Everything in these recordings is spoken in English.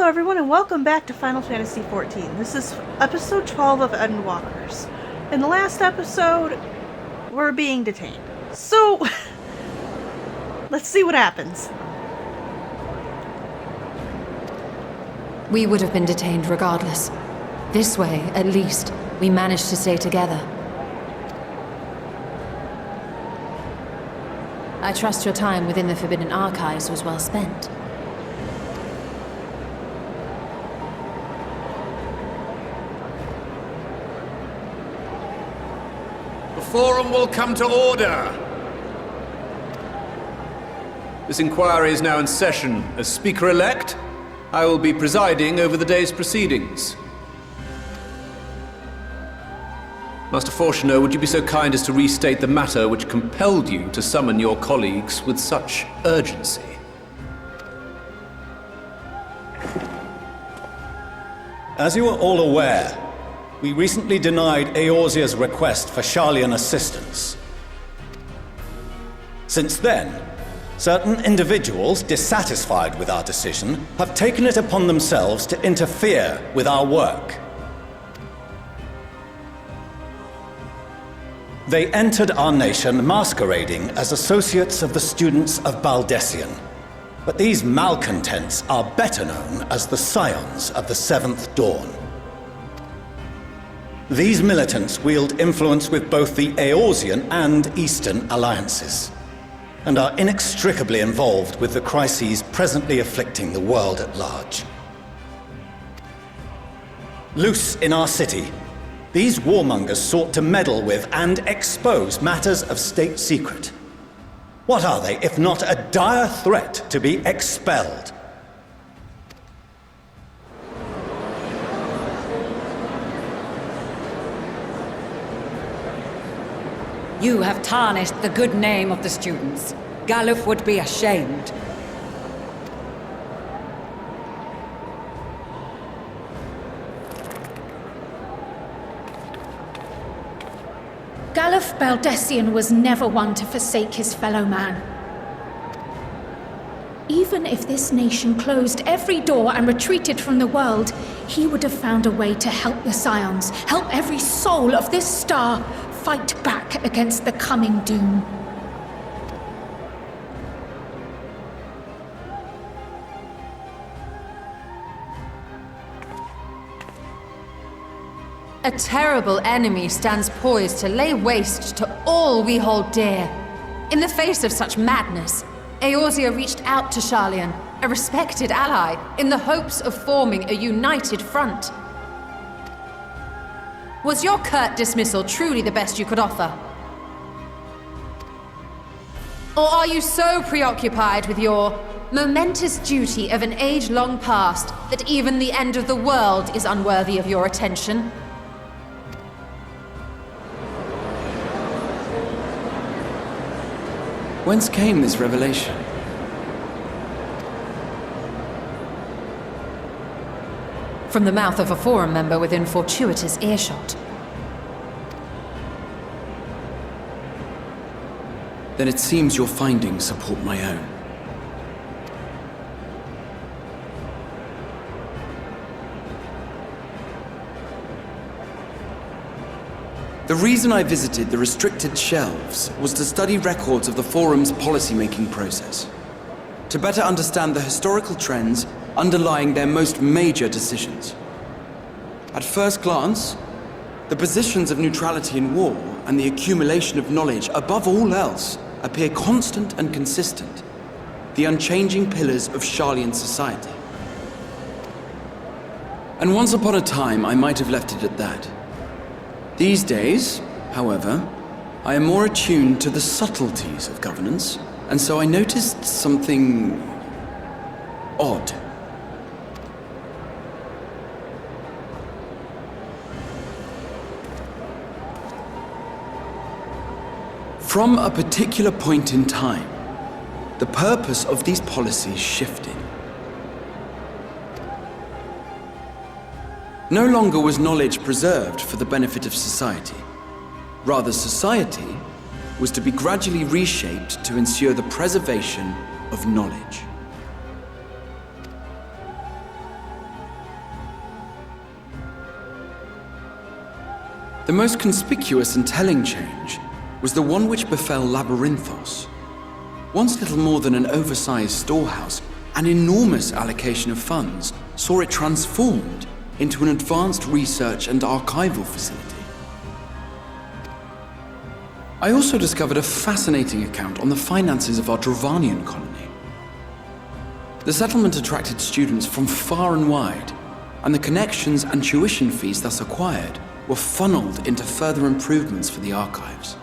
Hello everyone and welcome back to Final Fantasy XIV. This is episode 12 of Endwalkers. In the last episode, we're being detained. So, let's see what happens. We would have been detained regardless. This way, at least, we managed to stay together. I trust your time within the Forbidden Archives was well spent. The forum will come to order. This inquiry is now in session. As Speaker-elect, I will be presiding over the day's proceedings. Master Fortuner, would you be so kind as to restate the matter which compelled you to summon your colleagues with such urgency? As you are all aware, we recently denied Eorzea's request for Sharlayan assistance. Since then, certain individuals dissatisfied with our decision have taken it upon themselves to interfere with our work. They entered our nation masquerading as associates of the students of Baldesion. But these malcontents are better known as the Scions of the Seventh Dawn. These militants wield influence with both the Eorzean and Eastern alliances, and are inextricably involved with the crises presently afflicting the world at large. Loose in our city, these warmongers sought to meddle with and expose matters of state secret. What are they, if not a dire threat to be expelled? You have tarnished the good name of the students. Galuf would be ashamed. Galuf Baldesion was never one to forsake his fellow man. Even if this nation closed every door and retreated from the world, he would have found a way to help the Scions, help every soul of this star fight back against the coming doom. A terrible enemy stands poised to lay waste to all we hold dear. In the face of such madness, Eorzea reached out to Sharlayan, a respected ally, in the hopes of forming a united front. Was your curt dismissal truly the best you could offer? Or are you so preoccupied with your momentous duty of an age long past that even the end of the world is unworthy of your attention? Whence came this revelation? From the mouth of a forum member within fortuitous earshot. Then it seems your findings support my own. The reason I visited the restricted shelves was to study records of the Forum's policymaking process, to better understand the historical trends underlying their most major decisions. At first glance, the positions of neutrality in war and the accumulation of knowledge above all else appear constant and consistent, the unchanging pillars of Sharlayan society. And once upon a time, I might have left it at that. These days, however, I am more attuned to the subtleties of governance, and so I noticed something odd. From a particular point in time, the purpose of these policies shifted. No longer was knowledge preserved for the benefit of society. Rather, society was to be gradually reshaped to ensure the preservation of knowledge. The most conspicuous and telling change was the one which befell Labyrinthos. Once little more than an oversized storehouse, an enormous allocation of funds saw it transformed into an advanced research and archival facility. I also discovered a fascinating account on the finances of our Dravanian colony. The settlement attracted students from far and wide, and the connections and tuition fees thus acquired were funneled into further improvements for the archives.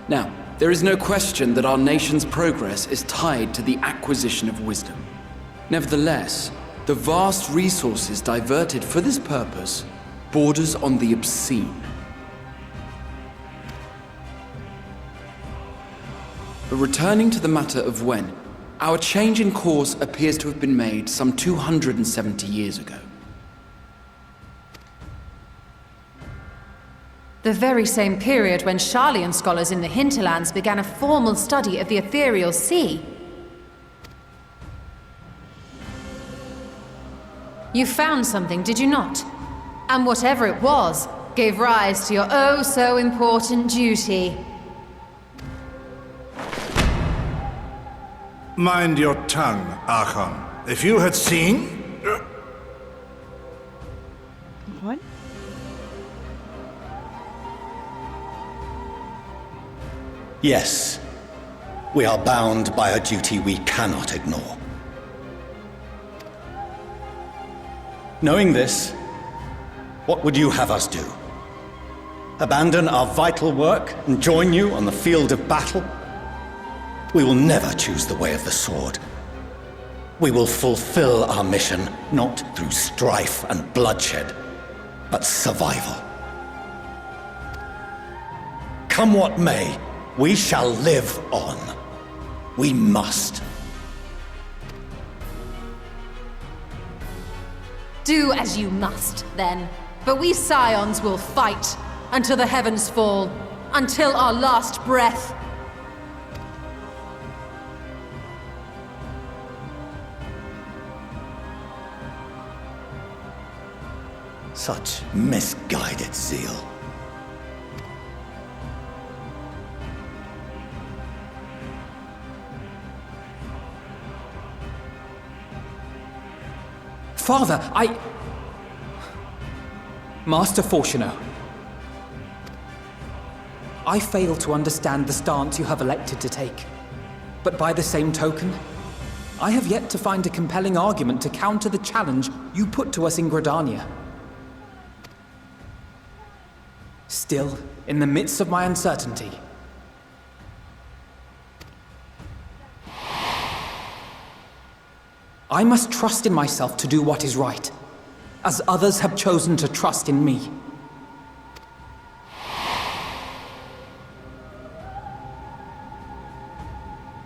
Now, there is no question that our nation's progress is tied to the acquisition of wisdom. Nevertheless, the vast resources diverted for this purpose borders on the obscene. But returning to the matter of when, our change in course appears to have been made some 270 years ago. The very same period when Sharlayan scholars in the hinterlands began a formal study of the ethereal sea. You found something, did you not? And whatever it was, gave rise to your oh-so-important duty. Mind your tongue, Archon. If you had seen... What? Yes, we are bound by a duty we cannot ignore. Knowing this, what would you have us do? Abandon our vital work and join you on the field of battle? We will never choose the way of the sword. We will fulfill our mission not through strife and bloodshed, but survival. Come what may, we shall live on. We must. Do as you must, then. But we Scions will fight until the heavens fall, until our last breath. Such misguided zeal. Father, Master Fortuno, I fail to understand the stance you have elected to take. But by the same token, I have yet to find a compelling argument to counter the challenge you put to us in Gridania. Still, in the midst of my uncertainty, I must trust in myself to do what is right, as others have chosen to trust in me.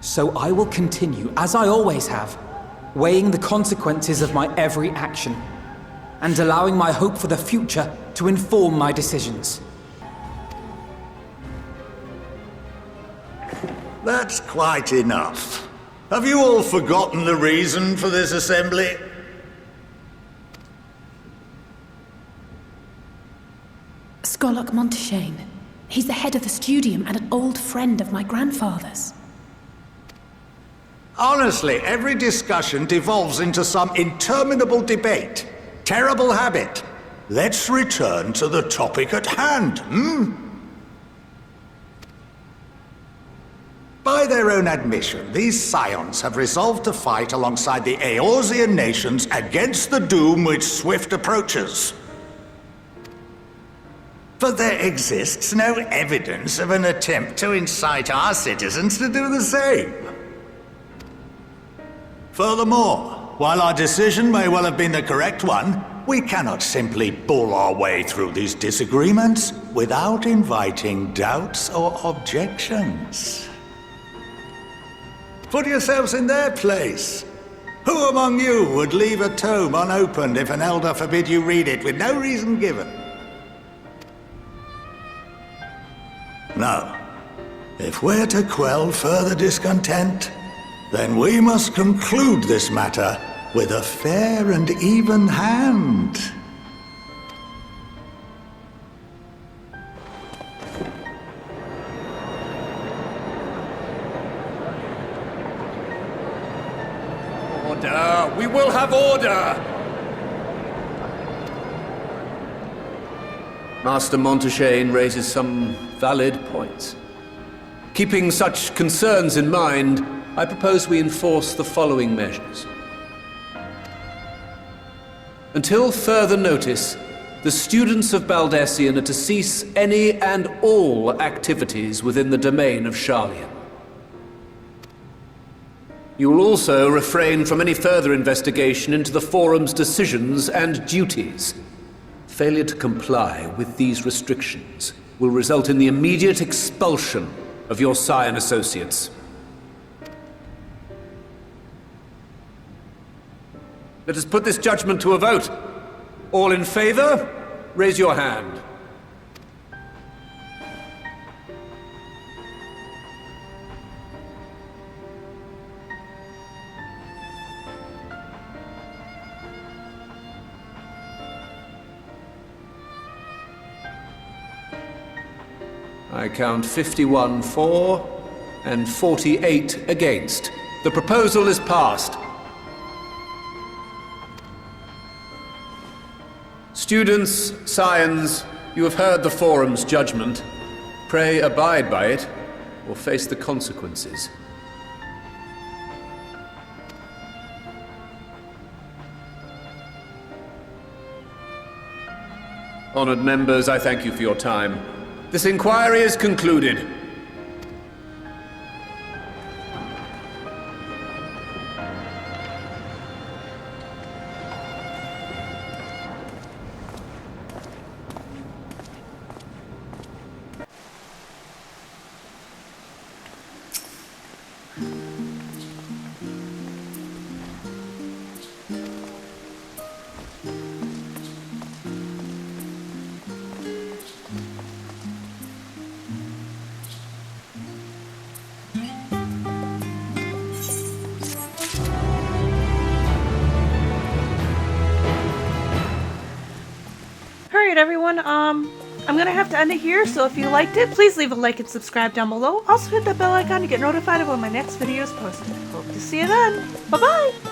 So I will continue, as I always have, weighing the consequences of my every action, and allowing my hope for the future to inform my decisions. That's quite enough. Have you all forgotten the reason for this assembly? Skolok Monteshane. He's the head of the studium and an old friend of my grandfather's. Honestly, every discussion devolves into some interminable debate. Terrible habit. Let's return to the topic at hand, By their own admission, these Scions have resolved to fight alongside the Eorzean nations against the doom which swift approaches. But there exists no evidence of an attempt to incite our citizens to do the same. Furthermore, while our decision may well have been the correct one, we cannot simply bull our way through these disagreements without inviting doubts or objections. Put yourselves in their place. Who among you would leave a tome unopened if an elder forbid you read it with no reason given? No. If we're to quell further discontent, then we must conclude this matter with a fair and even hand. Order! We will have order! Master Montaigne raises some valid points. Keeping such concerns in mind, I propose we enforce the following measures. Until further notice, the students of Baldessian are to cease any and all activities within the domain of Charlian. You will also refrain from any further investigation into the Forum's decisions and duties. Failure to comply with these restrictions will result in the immediate expulsion of your Scion associates. Let us put this judgment to a vote. All in favor, raise your hand. I count 51 for and 48 against. The proposal is passed. Students, Scions, you have heard the Forum's judgment. Pray abide by it, or face the consequences. Honored members, I thank you for your time. This inquiry is concluded. Alright everyone, I'm gonna have to end it here, so if you liked it, please leave a like and subscribe down below. Also hit that bell icon to get notified of when my next video is posted. Hope to see you then. Bye-bye!